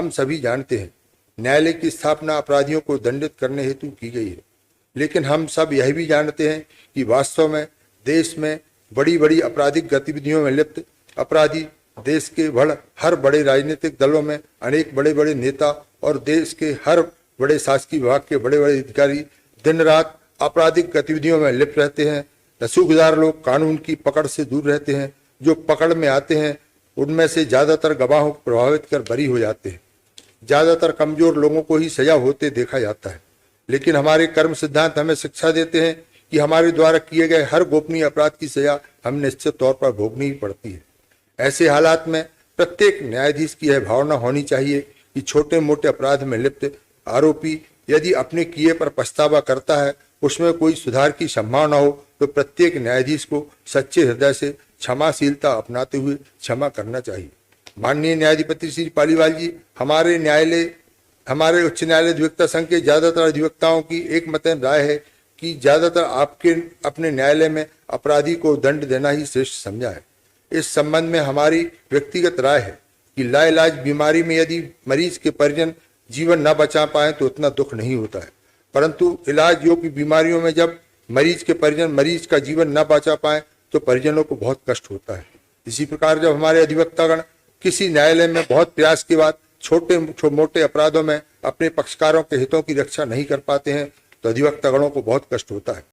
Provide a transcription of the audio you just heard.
हम सभी जानते हैं न्यायालय की स्थापना अपराधियों को दंडित करने हेतु की गई है, लेकिन हम सब यह भी जानते हैं कि वास्तव में देश में बड़ी बड़ी आपराधिक गतिविधियों में लिप्त अपराधी देश के हर बड़े राजनीतिक दलों में अनेक बड़े बड़े नेता और देश के हर बड़े शासकीय विभाग के बड़े बड़े अधिकारी दिन रात आपराधिक गतिविधियों में लिप्त रहते हैं। रसूखदार लोग कानून की पकड़ से दूर रहते हैं। जो पकड़ में आते हैं उनमें से ज्यादातर गवाहों को प्रभावित कर बरी हो जाते हैं। ज्यादातर कमजोर लोगों को ही सजा होते देखा जाता है, लेकिन हमारे कर्म सिद्धांत हमें शिक्षा देते हैं कि हमारे द्वारा किए गए हर गोपनीय अपराध की सजा हमें निश्चित तौर पर भोगनी ही पड़ती है। ऐसे हालात में प्रत्येक न्यायाधीश की यह भावना होनी चाहिए कि छोटे मोटे अपराध में लिप्त आरोपी यदि अपने किए पर पछतावा करता है, उसमें कोई सुधार की संभावना हो, तो प्रत्येक न्यायाधीश को सच्चे हृदय से क्षमाशीलता अपनाते हुए क्षमा करना चाहिए। माननीय न्यायाधिपति श्री पालीवाल जी, हमारे उच्च न्यायालय अधिवक्ता संघ के ज्यादातर अधिवक्ताओं की एकमतन राय है कि ज्यादातर आपके अपने न्यायालय में अपराधी को दंड देना ही श्रेष्ठ समझा है। इस संबंध में हमारी व्यक्तिगत राय है कि लाइलाज बीमारी में यदि मरीज के परिजन जीवन न बचा पाए तो उतना दुख नहीं होता है, परंतु इलाज योग्य बीमारियों में जब मरीज के परिजन मरीज का जीवन न बचा पाए तो परिजनों को बहुत कष्ट होता है। इसी प्रकार जब हमारे अधिवक्तागण किसी न्यायालय में बहुत प्रयास के बाद छोटे मोटे अपराधों में अपने पक्षकारों के हितों की रक्षा नहीं कर पाते हैं तो अधिवक्तागणों को बहुत कष्ट होता है।